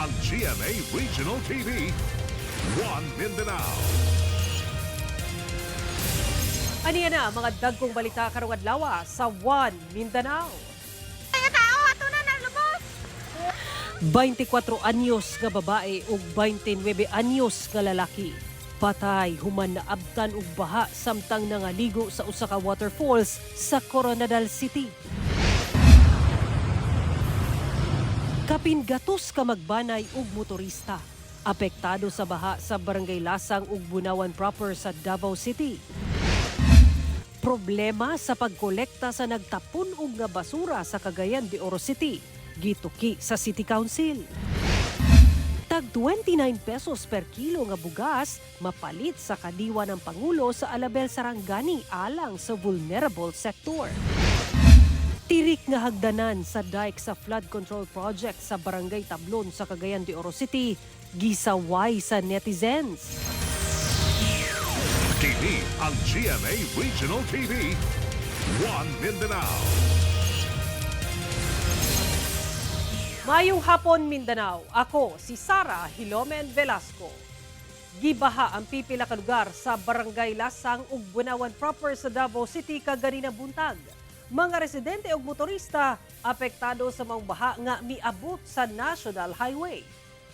ang GMA Regional TV, One Mindanao. Aniya na mga dagkong balita karong adlaw sa One Mindanao. 24 anyos nga babae ug 29 anyos nga lalaki patay human naabtan og baha samtang nangaligo sa usa ka waterfalls sa Coronadal City. Kapin gatos ka magbanay ug motorista apektado sa baha sa Barangay Lasang ug Bunawan proper sa Davao City. Problema sa pagkolekta sa nagtapon og nga basura sa Cagayan de Oro City, gituki sa City Council. Tag 29 pesos per kilo nga bugas mapalit sa kadiwa ng Pangulo sa Alabel Sarangani alang sa vulnerable sector. Tirik nga hagdanan sa dike sa flood control project sa Barangay Tablon sa Cagayan de Oro City, gisaway sa netizens. Kini ang GMA Regional TV, One Mindanao. Mayong hapon Mindanao, ako si Sara Hilomen Velasco. Gibaha ang pipila ka lugar sa Barangay Lasang ug Bunawan proper sa Davao City kaganina buntag. Mga residente ug motorista apektado sa maong baha nga miabot sa National Highway.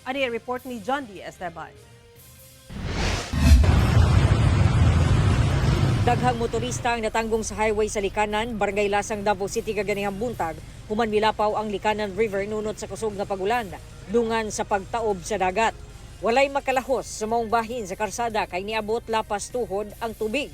Ani ang report ni John D. Esteban. Daghang motorista ang natanggong sa highway sa Likanan, Barangay Lasang, Davao City kaganihang buntag, human milapaw ang Likanan River nunot sa kusog nga pagulan, dungan sa pagtaob sa dagat. Walay makalahos sa maong bahin sa karsada kay niabot lapas tuhod ang tubig.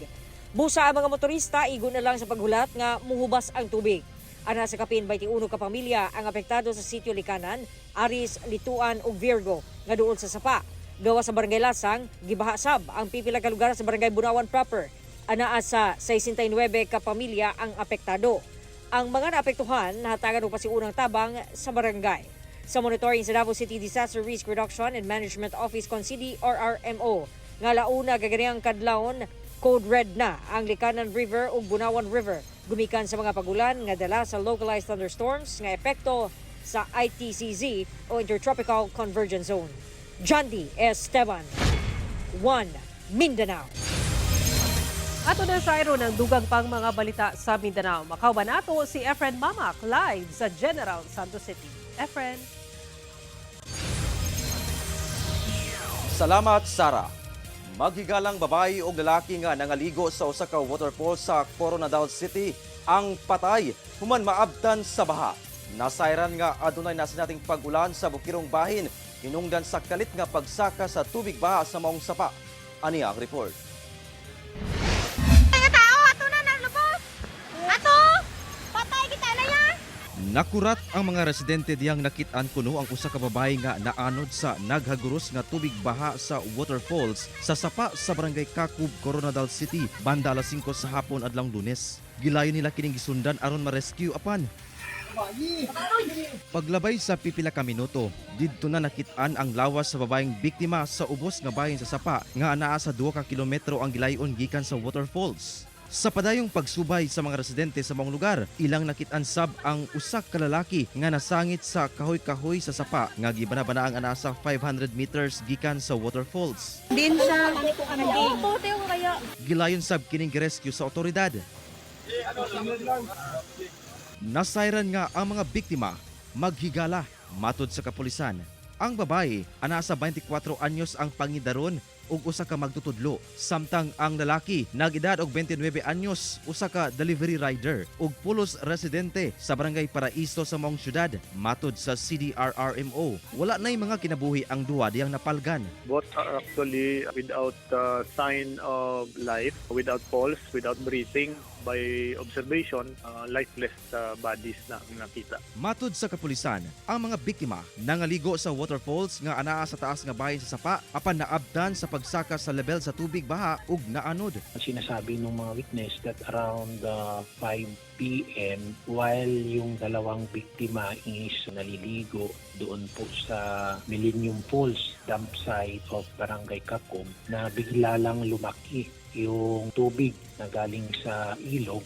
Busa ang mga motorista, igo na lang sa paghulat nga muhubas ang tubig. Ana sa kapin 21 ka pamilya ang apektado sa sitio Likanan, Aris, Lituan ug Virgo nga duol sa sapa. Gawa sa Barangay Lasang, gibaha sab ang pipila ka lugar sa Barangay Bunawan proper. Anaa sa 69 ka pamilya ang apektado. Ang mga naapektuhan nahatagan og pasiunang tabang sa barangay. Sa monitoring sa Davao City Disaster Risk Reduction and Management Office CONCIDI or RMO, nga launa gaganihang kadlawon, code red na ang Likanan River ug Bunawan River gumikan sa mga pagulan nga dala sa localized thunderstorms nga epekto sa ITCZ o Intertropical Convergence Zone. John D. Esteban, One Mindanao. Ato na sa iro ng dugang pang mga balita sa Mindanao. Makauban nato si Efren Mamak live sa General Santos City. Efren. Salamat, Sara. Maghigalang babae o lalaki nga nangaligo sa usa ka waterfall sa Coronadal City ang patay human maabtan sa baha. Nasayran nga adunay na sinating pag-ulan sa bukirong bahin hinungdan sa kalit nga pagsaka sa tubig baha sa maong sapa. Ani ang report. Nakurat ang mga residente diyang nakitaan kuno ang usa ka babae nga naanod sa naghaguros nga tubig baha sa waterfalls sa sapa sa Barangay Kakub, Coronadal City, banda alas 5 sa hapon adlong Lunes. Gilayon nila kining gisundan aron ma-rescue apan. Paglabay sa pipila ka minuto, didto na nakitaan ang lawas sa babaeng biktima sa ubos nga bahin sa sapa nga anaa sa 2 ka kilometro ang gilayon gikan sa waterfalls. Sa padayong pagsubay sa mga residente sa maong lugar, ilang nakitaan sab ang usak ka lalaki nga nasangit sa kahoy-kahoy sa sapa nga gibana-bana ang ana sa 500 meters gikan sa waterfalls. Din sa Gilayon sab kining girescue sa otoridad. Nasayran nga ang mga biktima maghigala matud sa kapulisan. Ang babae ana sa 24 anyos ang pangidaron ug usa ka magtutudlo, samtang ang lalaki nag-edad og 29 anyos, usa ka delivery rider ug pulos residente sa Barangay Paraiso sa maong syudad. Matud sa CDRRMO, wala nay mga kinabuhi ang duwa diyang napalgan. Both are actually without sign of life, without pulse, without breathing. By observation, lifeless bodies na nakita. Matud sa kapulisan, ang mga biktima nangaligo sa waterfalls nga anaa sa taas nga bahin sa sapa apan naabdan sa pagsaka sa level sa tubig baha ug naanod. Sinasabi ng mga witness that around 5 p.m. while yung dalawang biktima is naliligo doon po sa Millennium Falls dump site of Barangay Kakub na bigla lang lumaki yung tubig na galing sa ilog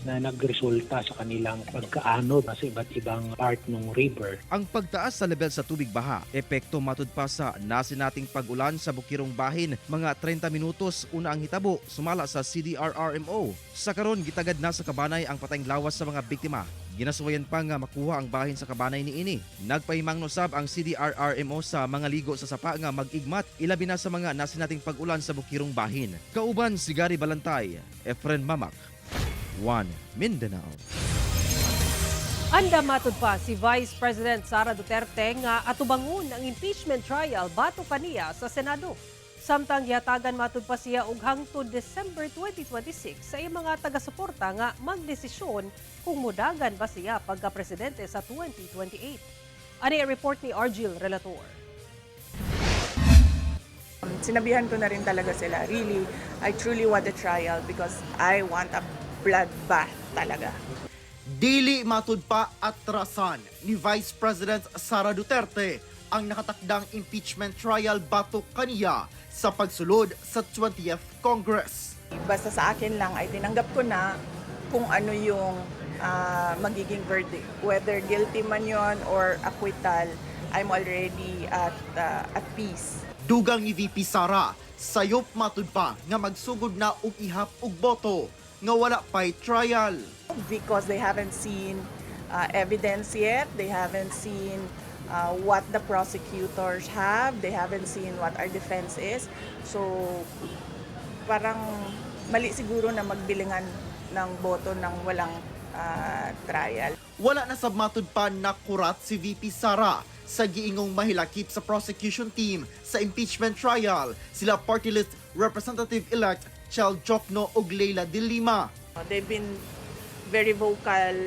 na nagresulta sa kanilang pagkaanod sa iba't ibang part ng river. Ang pagtaas sa level sa tubig baha, epekto matud pa sa nasinating pag-ulan sa Bukirong Bahin, mga 30 minutos una ang hitabo sumala sa CDRRMO. Sa karon gitagad na sa Kabanay ang patayng lawas sa mga biktima. Ginasuwayan pa nga makuha ang bahin sa Kabanay niini. Nagpahimang nosab ang CDRRMO sa mga ligo sa sapa nga mag-igmat ilabi na sa mga nasinating pag-ulan sa Bukirong Bahin. Kauban si Gary Balantay, Efren Mamak, One Mindanao. Anda matud pa si Vice President Sara Duterte nga atubangon ang impeachment trial bato kaniya sa Senado. Samtang yatagan matud pa siya og hangtod December 2026 sa iyang mga taga-suporta nga magdesisyon kung mudagan ba siya pagka-presidente sa 2028. Ani ang report ni Argil Relator. Sinabihan ko na rin talaga sila, really, I truly want a trial because I want a bloodbath talaga. Dili matud pa atrasan ni Vice President Sara Duterte ang nakatakdang impeachment trial batok kaniya sa pagsulod sa 20th Congress. Basta sa akin lang ay tinanggap ko na kung ano yung magiging verdict. Whether guilty man yon or acquittal, I'm already at peace. Dugang ni VP Sara, sayop matud pa nga magsugod na og ihap og boto nga wala pa'y trial. Because they haven't seen evidence yet, they haven't seen what the prosecutors have, they haven't seen what our defense is. So parang mali siguro na magbilingan ng boto ng walang trial. Wala na sab matud pa nakurat si VP Sara sa giingong mahilakip sa prosecution team sa impeachment trial. Sila party list Representative-elect Chel Jokno ug Leila de Lima. They've been very vocal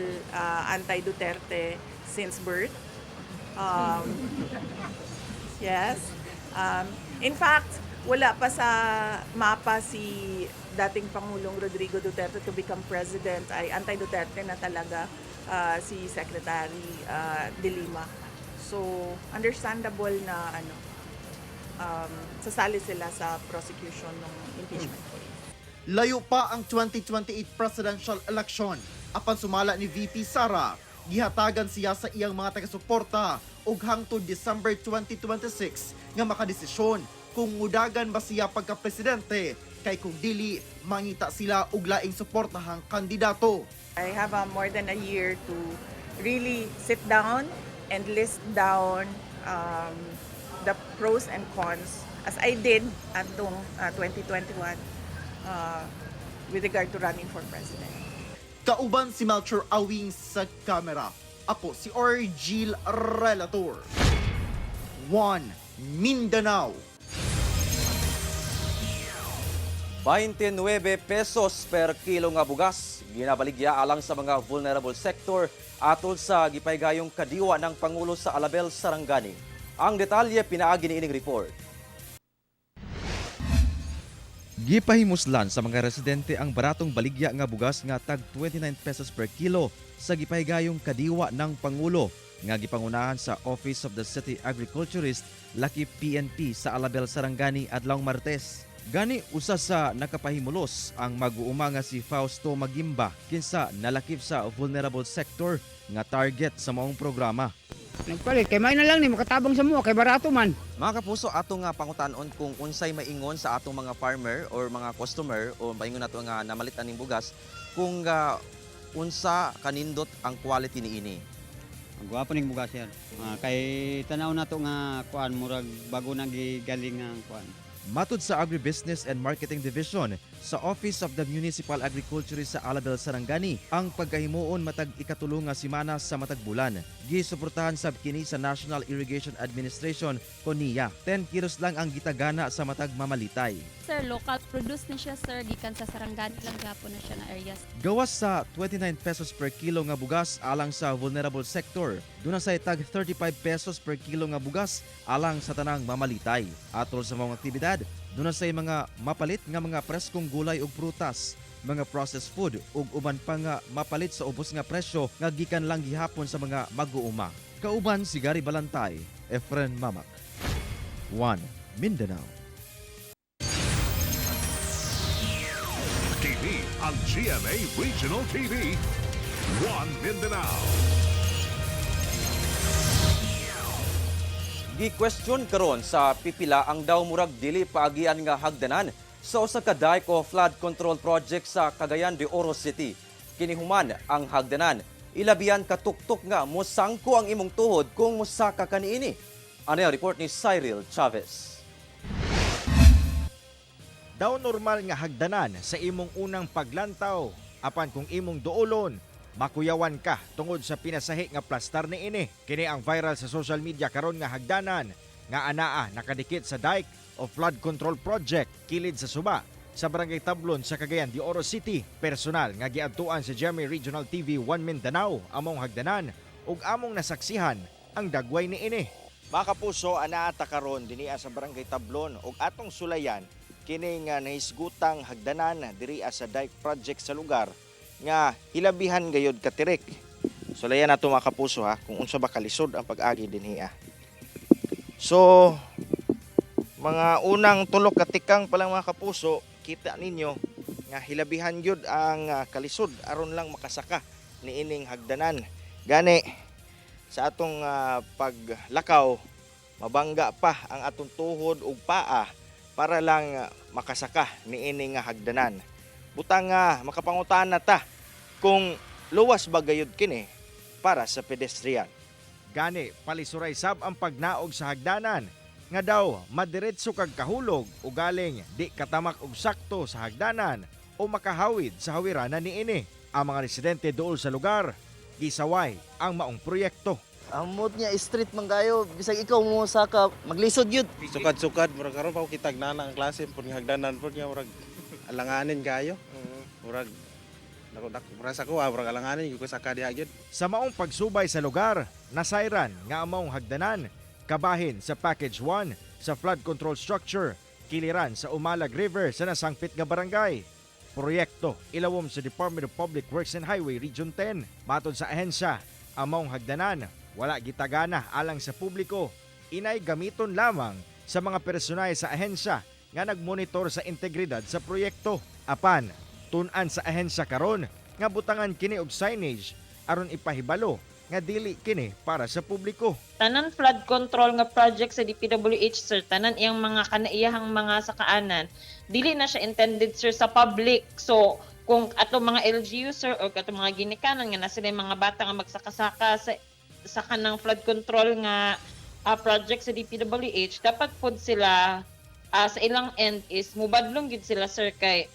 anti-Duterte since birth. Yes. In fact, wala pa sa mapa si dating Pangulong Rodrigo Duterte to become president, ay anti-Duterte na talaga si Secretary de Lima. So, understandable na sasali sila sa prosecution ng impeachment case. Layo pa ang 2028 presidential election. Apan sumala ni VP Sara, gihatagan siya sa iyang mga taga-suporta ug hangtod December 2026 nga makadesisyon kung mudagan ba siya pagka-presidente, kay kung dili mangita sila og laing suportahang kandidato. I have more than a year to really sit down and list down the pros and cons as I did atong 2021 with regard to running for president. Kauban si Melchor Awing sa kamera. Ako si Argil Relator. One Mindanao. 29 pesos per kilo nga bugas ginabaligya alang sa mga vulnerable sector atol sa gipaygayong kadiwa ng Pangulo sa Alabel, Sarangani. Ang detalye pinaagi ni ining report. Gipahimuslan sa mga residente ang baratong baligya nga bugas nga tag 29 pesos per kilo sa gipahigayong kadiwa ng Pangulo nga gipangunahan sa Office of the City Agriculturist Lakip PNP sa Alabel, Sarangani adlawng Martes. Gani usa sa nakapahimulos ang mag-uuma nga si Fausto Magimba kinsa nalakip sa vulnerable sector nga target sa maong programa. Nagpalit, kay may na lang ni makatabang sa mo, kay barato man. Mga kapuso, ato nga pangutanon kung unsay maingon sa atong mga farmer or mga customer o maingon nato nga namalit aning bugas kung unsa kanindot ang quality niini. Ang gwapo ning bugas yan. Kay tanaw nato nga kuan murag bago nang gigaling nga kuan. Matud sa Agribusiness and Marketing Division sa Office of the Municipal Agriculturist sa Alabel, Sarangani, ang pagkahimuon matag ikatulong nga simana sa matag bulan. Gisuportahan sab kini sa National Irrigation Administration (NIA). 10 kilos lang ang gitagana sa matag mamalitay. Sir, local produce na siya, sir. Gikan sa Sarangani lang gapon na siya na areas. Gawas sa 29 pesos per kilo nga bugas alang sa vulnerable sector. Doon sa tag 35 pesos per kilo nga bugas alang sa tanang mamalitay. Atol sa mga aktibidad, doon sa mga mapalit nga mga preskong gulay ug prutas, mga processed food ug uban pa nga mapalit sa ubos nga presyo nga gikan lang gihapon sa mga mag-uuma. Kauban si Gary Balantay, Efren Mamak. One Mindanao. TV ang GMA Regional TV, One Mindanao. Gi-question karon sa pipila ang daw murag dili paagian nga hagdanan sa usa ka dike o flood control project sa Cagayan de Oro City. Kinihuman ang hagdanan, ilabihan katuktok nga mosangko ang imong tuhod kung mosaka kaniini. Ano ang report ni Cyril Chavez? Daw normal nga hagdanan sa imong unang paglantaw, apan kung imong duolon, makuyawan ka tungod sa pinasahi nga plastar ni ini. Kini ang viral sa social media karon nga hagdanan nga anaa nakadikit sa dike o flood control project kilid sa Suba sa Barangay Tablon sa Cagayan de Oro City. Personal nga giadtuan sa GMA Regional TV 1 Mindanao among hagdanan ug among nasaksihan ang dagway ni ini. Mga kapuso, anaa ta karon dinhi sa Barangay Tablon ug atong sulayan kini nga nahisgutang hagdanan diri sa dike project sa lugar nga hilabihan gayod katirik. Sulayan nato mga kapuso ha kung unsa ba kalisod ang pag-agi dinhi. So mga unang tulok katikang pa lang mga kapuso, kita ninyo nga hilabihan gyud ang kalisod aron lang makasaka niining hagdanan. Gani sa atong paglakaw mabangga pa ang atong tuhod ug paa para lang makasaka niining hagdanan. Butang makapangutan na ta kung luwas ba gayud kini para sa pedestrian. Gani palisuray sab ang pagnaog sa hagdanan nga daw madiretso kag kahulog o galing di katamak og sakto sa hagdanan o makahawid sa hawiranan niini. Ang mga residente dool sa lugar gisaway ang maong proyekto. Ang mood niya street man kayo, bisag ikaw mo sa ka maglisod yun. Sukad-sukad, murag karon pa kitag nana ang klase pud nga hagdanan pud nga murag alanganin kayo. Murag sa ko, murag alanganin ko sa kadiha gyud. Sa maong pagsubay sa lugar, nasayran nga ang maong hagdanan kabahin sa Package 1 sa flood control structure kiliran sa Umalag River sa nasangpit nga barangay. Proyekto ilawom sa Department of Public Works and Highway Region 10. Matod sa ahensya, ang maong hagdanan wala gitagana alang sa publiko. Inay gamiton lamang sa mga personay sa ahensya nga nagmonitor sa integridad sa proyekto. Apan, tun-an sa ahensya karon nga butangan kini og signage aron ipahibalo nga dili kini para sa publiko. Tanan flood control nga project sa DPWH sir, tanan iyang mga kanaiyahang mga sakaanan, dili na siya intended sir sa public. So kung ato mga LGU sir o ato mga ginikanan nga na sila mga bata nga magsakasaka sa kanang flood control nga project sa DPWH, dapat pod sila sa ilang end is mubadlong gid sila sir kay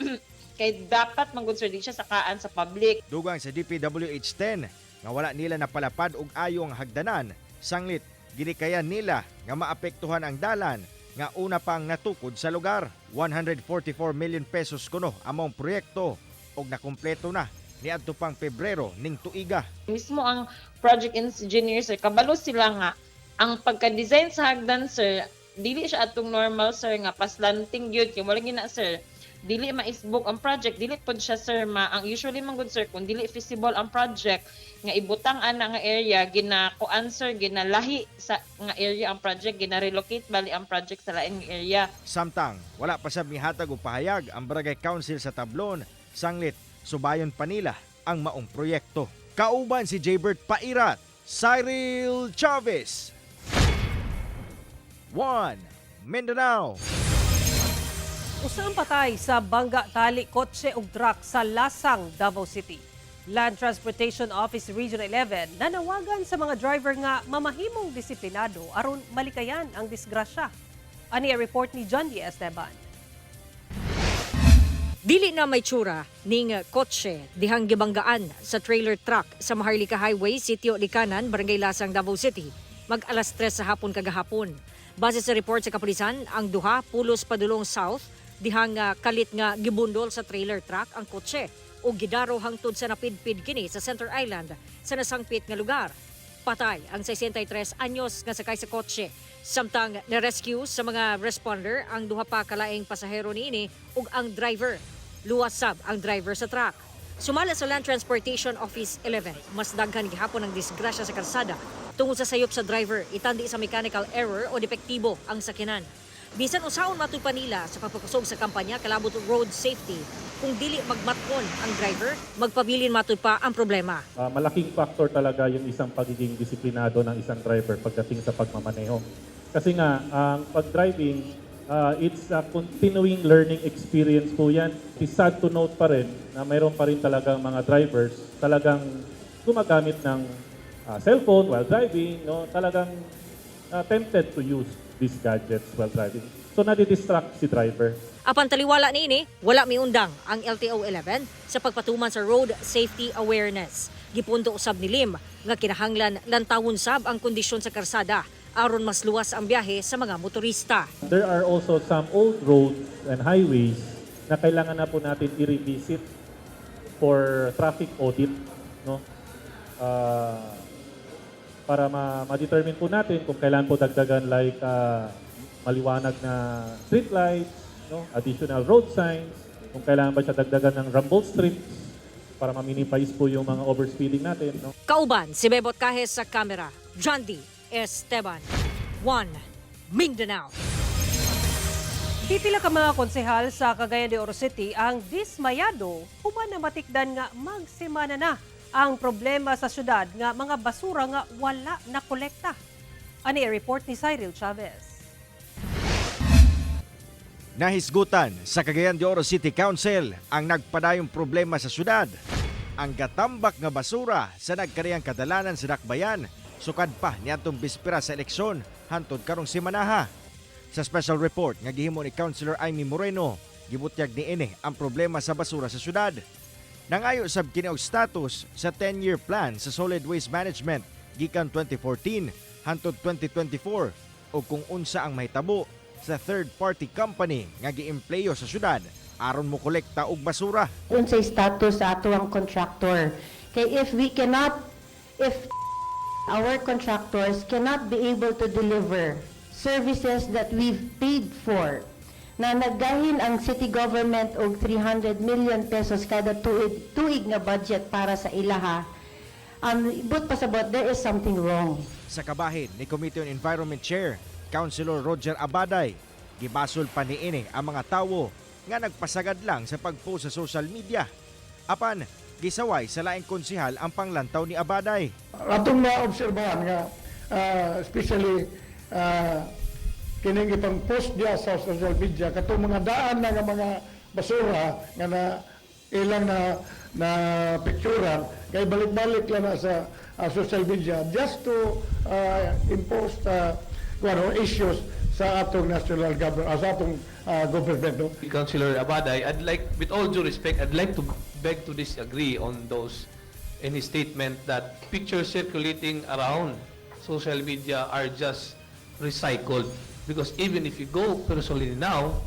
kay dapat manggod sir di siya sakaan sa public. Dugang sa DPWH 10 nga wala nila napalapad og ayong hagdanan, sanglit ginikayan nila nga maapektuhan ang dalan nga una pang natukod sa lugar. 144 million pesos kuno among proyekto og nakumpleto na niadto pang Pebrero ning tuiga. Mismo ang project engineer sir, kabalo sila nga ang pagka-design sa hagdan sir, dili siya atong normal sir nga paslanting gyud kay wala gina sir. Dili maisbog ang project, dili pod siya sir ang usually man gud sir kung dili feasible ang project nga ibutang ana nga area ginakuan sir ginalahi sa nga area ang project, gina-relocate bali ang project sa laing area. Samtang wala pa sab mihatag og pahayag ang Barangay Council sa Tablon, sanglit subayon pa nila ang maong proyekto. Kauban si Jaybert Pairat, Cyril Chavez, 1 Mindanao. Usang patay sa bangga tali kotse ug truck sa Lasang, Davao City. Land Transportation Office Region 11 nanawagan sa mga driver nga mamahimong disiplinado aron malikayan ang disgrasya. Ani ang report ni John D. Esteban. Dili na may tsura ning kotse dihang gibanggaan sa trailer truck sa Maharlika Highway, Sitio Likanan, Barangay Lasang, Davao City. Mag-alas 3 sa hapon kagahapon. Base sa report sa kapulisan, ang duha pulos padulong south dihang kalit nga gibundol sa trailer truck ang kotse o gidaro hangtod sa napidpid kini sa Center Island sa nasangpit nga lugar. Patay ang 63 anyos nga sakay sa kotse. Samtang na-rescue sa mga responder ang duha pa kalaing pasahero niini ug ang driver. Luwas sab ang driver sa truck. Sumala sa Land Transportation Office 11, mas daghan gihapon ang disgrasya sa kalsada tungod sa sayop sa driver, itandi sa mechanical error o depektibo ang sakyanan. Bisan usaon matud pa nila sa pagpapasog sa kampanya kalabot og road safety. Kung dili magmatkon ang driver, magpabilin matud pa ang problema. Malaking factor talaga yung isang pagiging disiplinado ng isang driver pagdating sa pagmamaneho. Kasi nga, ang pag-driving, it's a continuing learning experience po yan. It's sad to note pa rin na mayroon pa rin talagang mga drivers talagang gumagamit ng cellphone while driving, no? Talagang tempted to use these gadgets while driving. So nadidistract si driver. Apan taliwala niini, wala miundang ang LTO-11 sa pagpatuman sa road safety awareness. Gipunto usab ni Lim nga kinahanglan lantawon sab ang kondisyon sa karsada aron mas luwas ang biyahe sa mga motorista. There are also some old roads and highways na kailangan na po natin i-revisit for traffic audit, no? Para ma-determine po natin kung kailan po dagdagan like maliwanag na street lights, no? Additional road signs, kung kailangan ba siya dagdagan ng rumble strips para ma-minimize po yung mga overspeeding natin, no? Kauban si Bebot Kahes sa kamera. John D. Esteban, 1 Mindanao. Pipila ka mga konsehal sa Cagayan de Oro City ang dismayado human na matikdan nga magsemana na ang problema sa syudad nga mga basura nga wala na kolekta. Ani report ni Cyril Chavez. Nahisgutan sa Cagayan de Oro City Council ang nagpadayong problema sa syudad. Ang gatambak nga basura sa nagkariyang kadalanan sa Dakbayan sukad pa niadtong bispera sa eleksyon hantod karong semanaha. Sa special report nga gihimo ni Councilor Amy Moreno, gibutyag niini ang problema sa basura sa syudad. Nangayo sab kini og status sa 10-year plan sa solid waste management gikan 2014 hantod 2024 o kung unsa ang mahitabo sa third-party company nga giempleyo sa syudad aron mo kolekta og basura. Unsay status sa ato ang contractor? Kay if our contractors cannot be able to deliver services that we've paid for, na naggahin ang city government og 300 million pesos kada tuig nga budget para sa ilaha, but pasabot, there is something wrong. Sa kabahin ni Committee on Environment Chair, Councilor Roger Abaday, gibasol pa niini ang mga tawo nga nagpasagad lang sa pag-post sa social media. Apan, gisaway sa laing konsihal ang panglantaw ni Abaday. Atong na-obserbahan nga, especially kining ipang post diya sa social media, katong mga daan na nga mga basura nga na ilang na picturean, kay balik-balik lang na sa social media just to impose issues sa atong national government, sa atong government. No? Councilor Abaday, with all due respect, I'd like to beg to disagree on those in his statement that pictures circulating around social media are just recycled. Because even if you go personally now,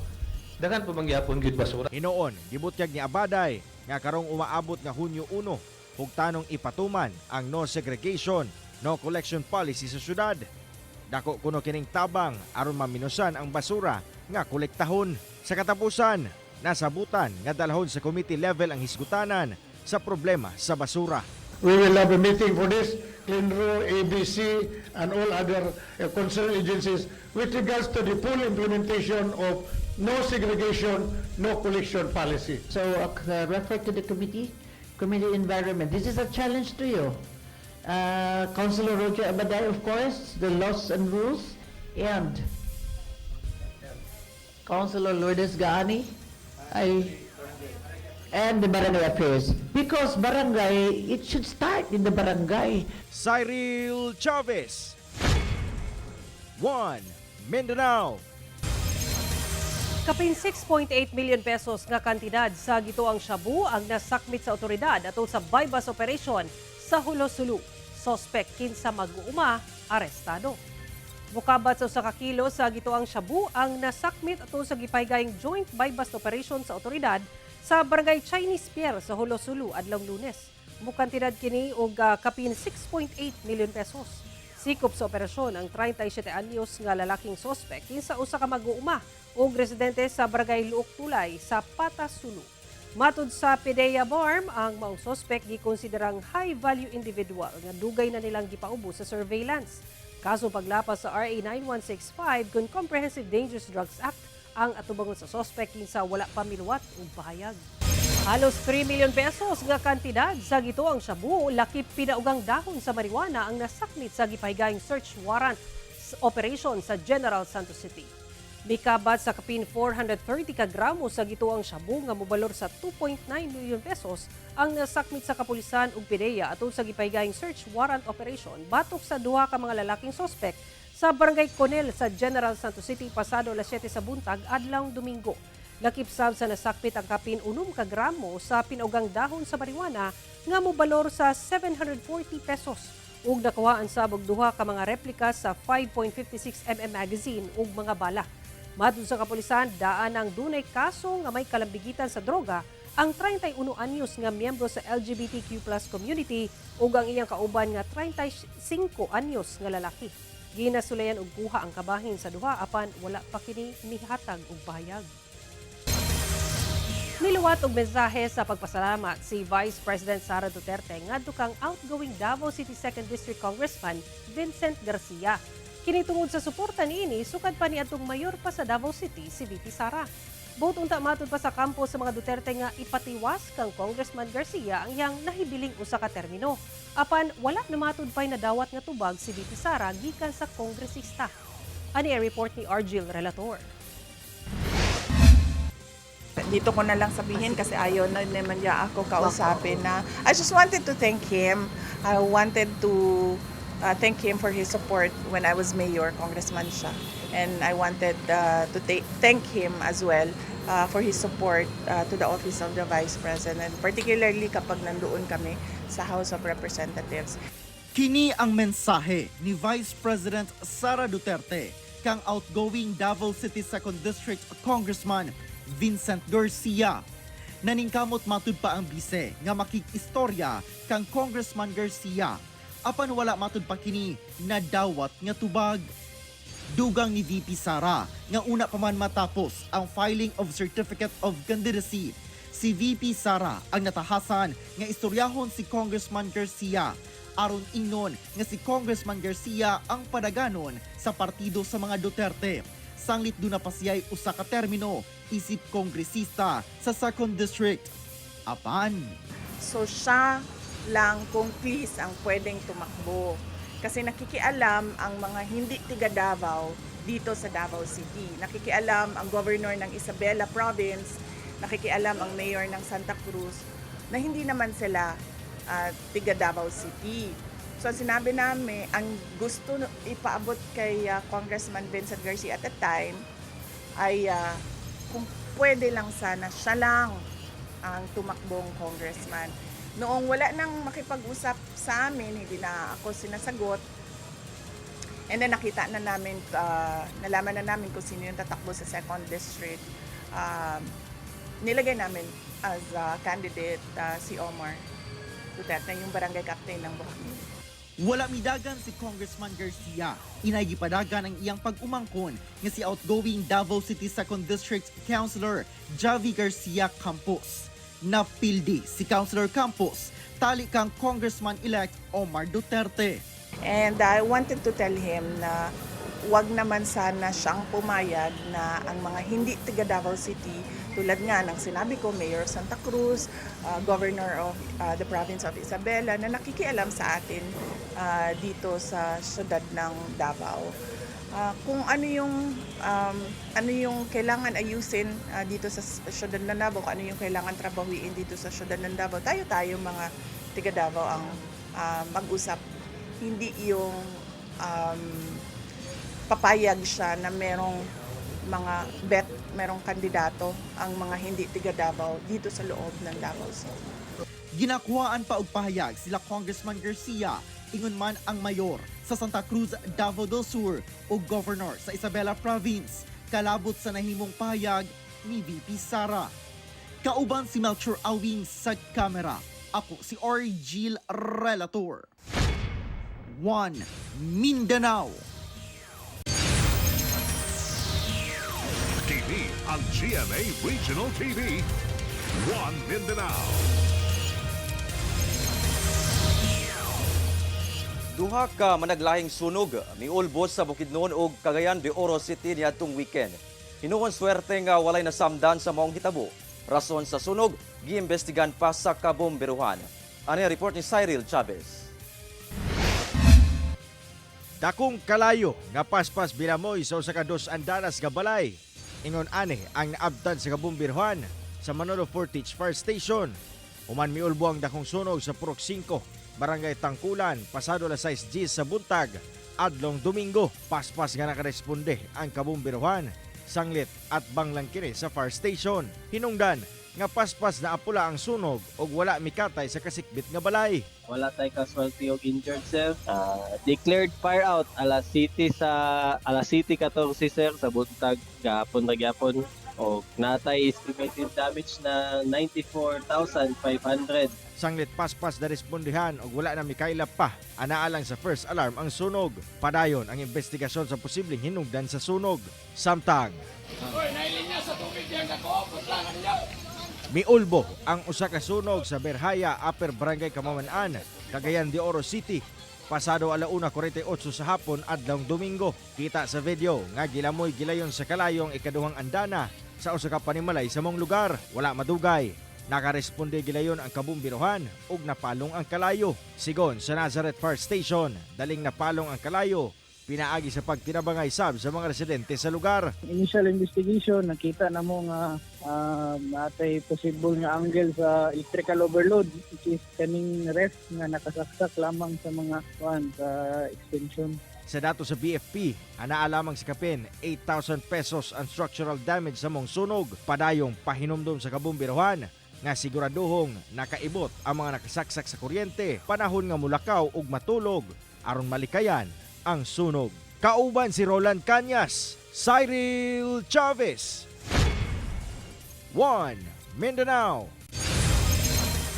dagan pa mangyapon gyud basura. Hinoon, gibutyag ni Abaday nga karong umaabot nga Hunyo 1, hugtanong ipatuman ang no segregation, no collection policy sa syudad. Dako kuno kining tabang aron maminusan ang basura nga kolektahon. Sa katapusan, nasabutan nga dalhon sa committee level ang hisgutanan sa problema sa basura. We will have a meeting for this, CleanRo, ABC, and all other concerned agencies with regards to the full implementation of no segregation, no collection policy. So, refer to the committee environment. This is a challenge to you. Councilor Roger Abaday, of course, the laws and rules, and Councilor Lourdes Gaani, and the barangay affairs. Because barangay, it should start in the barangay. Cyril Chavez, 1 Mindanao. Kapin 6.8 million pesos nga kantidad sa gituang shabu ang nasakmit sa otoridad atol sa bypass operation sa Hulo-Sulu. Sospek kinsa mag-uuma, arestado. Mukabat sa usa ka kilo sa gituang shabu ang nasakmit atol sa gipaygayong joint bypass operation sa otoridad sa barangay Chinese Pier sa Hulo-Sulu adlong Lunes. Mukantidad kini og kapin 6.8 million pesos. Sikop sa operasyon ang 37 anyos nga lalaking sospek kinsa usa ka mag-uuma og residente sa barangay Luok Tulay sa Patas, Sulu. Matud sa PDEA BARM, ang maong sospek gikonsiderang high-value individual nga dugay na nilang gipaubo sa surveillance. Kaso paglapas sa RA 9165 kung Comprehensive Dangerous Drugs Act ang atubangon sa sospek sa wala pa miluwat o pahayag. Halos 3 million pesos nga kantidad sa gituang shabu lakip pinaugang dahon sa marijuana ang nasakmit sa gipahigayong search warrant operation sa General Santos City. Mikabat sa kapin 430 ka gramo sa gituang shabu nga mobalor sa 2.9 million pesos ang nasakmit sa kapulisan ug PDEA atol sa gipahigayong search warrant operation batok sa duha ka mga lalaking sospek sa Barangay Conel sa General Santos City pasado alas 7 sa buntag adlawng Domingo. Lakip sab sa nasakmit ang kapin 6 ka gramo sa pinaugang dahon sa marijuana nga mobalor sa 740 pesos. Ug nakuhaan sab og duha ka mga replika sa 5.56 mm magazine ug mga bala. Madun sa kapulisan, daan ang dunay kaso nga may kalambigitan sa droga ang 31 anyos nga miyembro sa LGBTQ+ community ug ang iyang kauban nga 35 anyos nga lalaki. Ginasulayan og kuha ang kabahin sa duha apan wala pa kini mihatag og pahayag. Miluwat og mensahe sa pagpasalamat si Vice President Sara Duterte ngadto kang outgoing Davao City 2nd District Congressman Vincent Garcia. Kini tungod sa suporta niini sukad pa niadtong mayor pa sa Davao City si VP Sara. Buot unta matud pa sa kampo sa mga Duterte nga ipatiwas kang Congressman Garcia ang iyang nahibiling usa ka termino. Apan wala namatud pay nadawat nga tubag si VP Sara gikan sa kongresista. Ani ang report ni Argil Relator. Dito ko na lang sabihin kasi ayaw na naman niya ako kausapin na I just wanted to thank him. I wanted to thank him for his support when I was mayor, congressman siya. And I wanted to thank him as well for his support to the office of the Vice President, particularly kapag nandoon kami sa House of Representatives. Kini ang mensahe ni Vice President Sara Duterte kang outgoing Davao City 2nd District Congressman Vincent Garcia. Naningkamot matud pa ang bise nga makikistorya kang Congressman Garcia apan wala matud pa kini nadawat nga tubag. Dugang ni VP Sara nga una pa man matapos ang filing of Certificate of Candidacy, si VP Sara ang natahasan nga istoryahon si Congressman Garcia aron ingnon nga si Congressman Garcia ang padaganon sa partido sa mga Duterte. Sanglit do na pasiyay usa ka termino isip kongresista sa 2nd District. Apan So siya lang kung please ang pwedeng tumakbo. Kasi nakikialam ang mga hindi tiga Davao dito sa Davao City. Nakikialam ang governor ng Isabela Province, nakikialam ang mayor ng Santa Cruz na hindi naman sila tiga Davao City. So sinabi namin, ang gusto ipaabot kay Congressman Vincent Garcia at that time ay kung pwede lang sana siya lang ang tumakbong congressman. Noong wala nang makipag-usap sa amin, hindi na ako sinasagot. And then nakita na namin, nalaman na namin kung sino yung tatakbo sa 2nd District. Nilagay namin as candidate si Omar Duterte, yung barangay captain ng Buhangin. Wala midagan si Congressman Garcia. Inay gipadagan ang iyang pag-umangkon nga si outgoing Davao City 2nd District Councilor Javi Garcia Campos. Napildi si Councilor Campos tali kang Congressman-elect Omar Duterte. And I wanted to tell him na wag naman sana siyang pumayag na ang mga hindi taga Davao City tulad nga ng sinabi ko, Mayor Santa Cruz, Governor of the Province of Isabela na nakikialam sa atin dito sa syudad ng Davao. Kung ano yung kailangan ayusin dito sa syudad ng Davao, kung ano yung kailangan trabahuin dito sa syudad ng Davao, tayo mga tiga Davao ang mag-usap. Hindi yung papayag siya na merong mga merong kandidato ang mga hindi tiga Davao dito sa loob ng Davao City. Ginakuhaan pa og pahayag sila Congressman Garcia, ingon man ang mayor sa Santa Cruz, Davao del Sur o governor sa Isabela Province, kalabot sa nahimong pahayag ni VP Sara. Kauban si Melchor Awing sa kamera. Ako si Argil Relator. 1 Mindanao. Kini ang GMA Regional TV 1 Mindanao. Duha ka managlahing sunog miulbos sa Bukidnon ug Cagayan de Oro City niadtong weekend. Hinuon swerte nga walay nasamdan sa maong hitabo. Rason sa sunog giimbestigan pa sa kabomberuhan. Ani report ni Cyril Chavez. Dakong kalayo nga paspas binamoy sa usa ka dos andanas nga balay. Ingon ani ang naabtan sa kabomberuhan sa Manolo Fortich Fire Station. Human miulbo ang dakong sunog sa Purok 5, Barangay Tangkulan, pasado alas 6 sa buntag, adlong Domingo. Paspas nga nakaresponde ang kabomberuhan, sanglit at banglang kini sa fire station. Hinungdan nga paspas na apula ang sunog ug wala mikatay sa kasikbit nga balay. Wala tay casualty o injured, sir. Declared fire out alas City 14, sir, sa buntag gahapon ra gyapon. O natay estimated damage na 94,500. Sanglit paspas na respondihan og wala na mikailap pa. Anaalang sa first alarm ang sunog. Padayon ang investigasyon sa posibleng hinungdan sa sunog. Samtang miulbo ang usa ka sunog sa Berhaya, Upper Barangay Kamaman-an, Cagayan de Oro City. Pasado 1:48 sa hapon adlong Domingo. Kita sa video nga gilamoy gilayon sa kalayong ikaduhang andana sa usa ka panimalay sa mong lugar. Wala madugay. Nakaresponde gilayon ang kabomberuhan ug napalong ang kalayo. Sigon sa Nazareth Fire Station, daling napalong ang kalayo. Pinaagi sa pagtinabangay sab sa mga residente sa lugar. Initial investigation, nakita na mo nga natay possible nga angle sa electrical overload, which is kaning ref nga nakasaksak lamang sa mga sa extension. Sa dato sa BFP, anaalamang sa kapin 8,000 pesos ang structural damage sa mong sunog. Padayong pahinumdom sa kabomberuhan nga siguraduhong nakaibot ang mga nakasaksak sa kuryente panahon nga mulakaw ug matulog aron malikayan ang sunog. Kauban si Roland Cañas, Cyril Chavez, 1 Mindanao.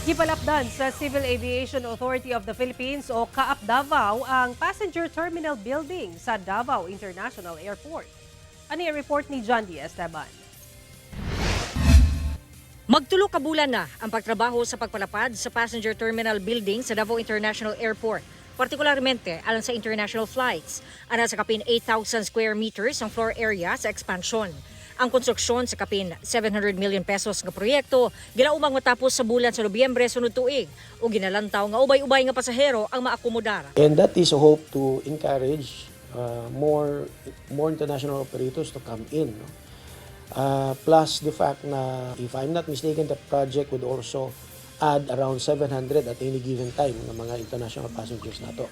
Gipalapdan sa Civil Aviation Authority of the Philippines o CAAP Davao ang Passenger Terminal Building sa Davao International Airport. Ano yung report ni John D. Esteban? Magtulo ka bulan na ang pagtrabaho sa pagpalapad sa Passenger Terminal Building sa Davao International Airport, partikularmente alang sa international flights. Ana sa kapin 8,000 square meters ang floor area sa expansion. Ang konstruksyon sa kapin 700 million pesos nga proyekto ginaumang matapos sa bulan sa Nobyembre sunod tuig o ginalantaw nga ubay-ubay nga pasahero ang maakomodar. And that is a hope to encourage more international operators to come in. No? Plus the fact na, if I'm not mistaken, the project would also add around 700 at any given time ng mga international passengers na to.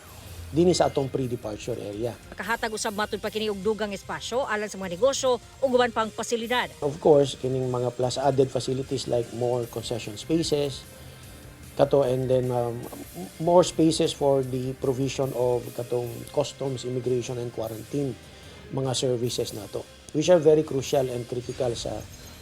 Dini sa atong pre-departure area. Makahatag usab matud pa kini og dugang espasyo alang sa mga negosyo ug uban pang pasilidad. Of course, kining mga plus added facilities like more concession spaces, kato, and then more spaces for the provision of katong customs, immigration, and quarantine mga services na to, which are very crucial and critical sa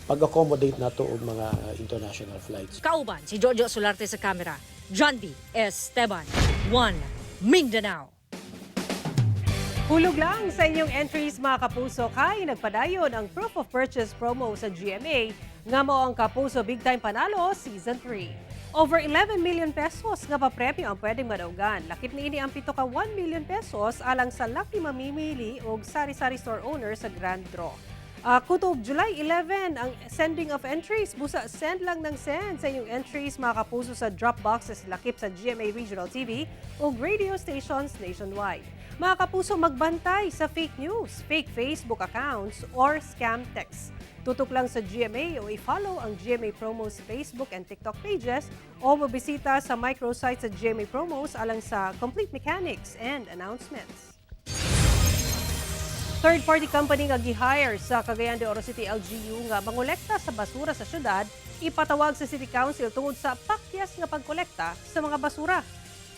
pag-accommodate nato og mga international flights. Kauban si Jojo Solarte sa kamera. John D. Esteban, 1 Mindanao. Hulog lang sa inyong entries mga kapuso kay nagpadayon ang Proof of Purchase promo sa GMA nga mao ang Kapuso Big Time Panalo Season 3. Over 11 million pesos nga papremyo ang pwedeng madaugan. Lakip niini ang 7 ka 1 million pesos alang sa lucky mamimili og sari-sari store owner sa Grand Draw. Kutob July 11 ang sending of entries. Busa send lang ng send sa inyong entries mga kapuso sa drop boxes lakip sa GMA Regional TV o radio stations nationwide. Mga kapuso, magbantay sa fake news, fake Facebook accounts or scam texts. Tutok lang sa GMA o i-follow ang GMA Promos Facebook and TikTok pages o mabisita sa microsite sa GMA Promos alang sa complete mechanics and announcements. Third-party company nga gi-hire sa Cagayan de Oro City LGU nga mangolekta sa basura sa syudad, ipatawag sa City Council tungod sa pakyas nga pagkolekta sa mga basura.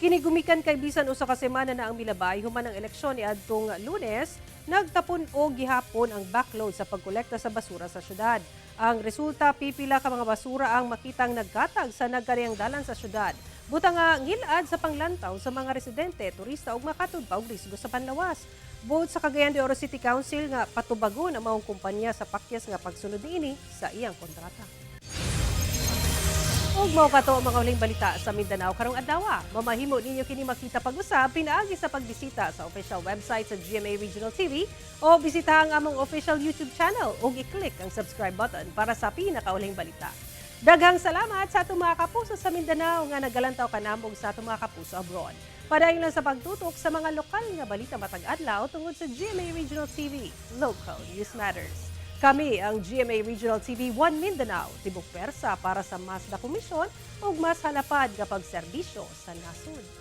Kinigumikan kay bisan usa ka semana na ang milabay human ang eleksyon ni adtong Lunes, nagtapon og gihapon ang backload sa pagkolekta sa basura sa syudad. Ang resulta, pipila ka mga basura ang makitang nagkatag sa nagkariang dalan sa syudad. Buta nga ngilad sa panglantaw sa mga residente, turista ug makatudpa og risgo sa panlawas. Buot sa Cagayan de Oro City Council nga patubagon ang maong kumpanya sa pakyas nga pagsunod niini sa iyang kontrata. Ug mao kato ang mga uling balita sa Mindanao karong adlaw. Mamahimo ninyo kini makita pag-usab pinaagi sa pagbisita sa official website sa GMA Regional TV o bisita ang among official YouTube channel ug i-click ang subscribe button para sa pinakauling balita. Daghang salamat sa atong mga kapuso sa Mindanao nga nagalantaw kanamong sa atong mga kapuso abroad. Padayon lang sa pagtutok sa mga lokal nga balita matag adlaw tungod sa GMA Regional TV. Local News Matters. Kami ang GMA Regional TV 1 Mindanao, tibok persa para sa mas na komisyon o mas halapad kapag serbisyo sa nasod.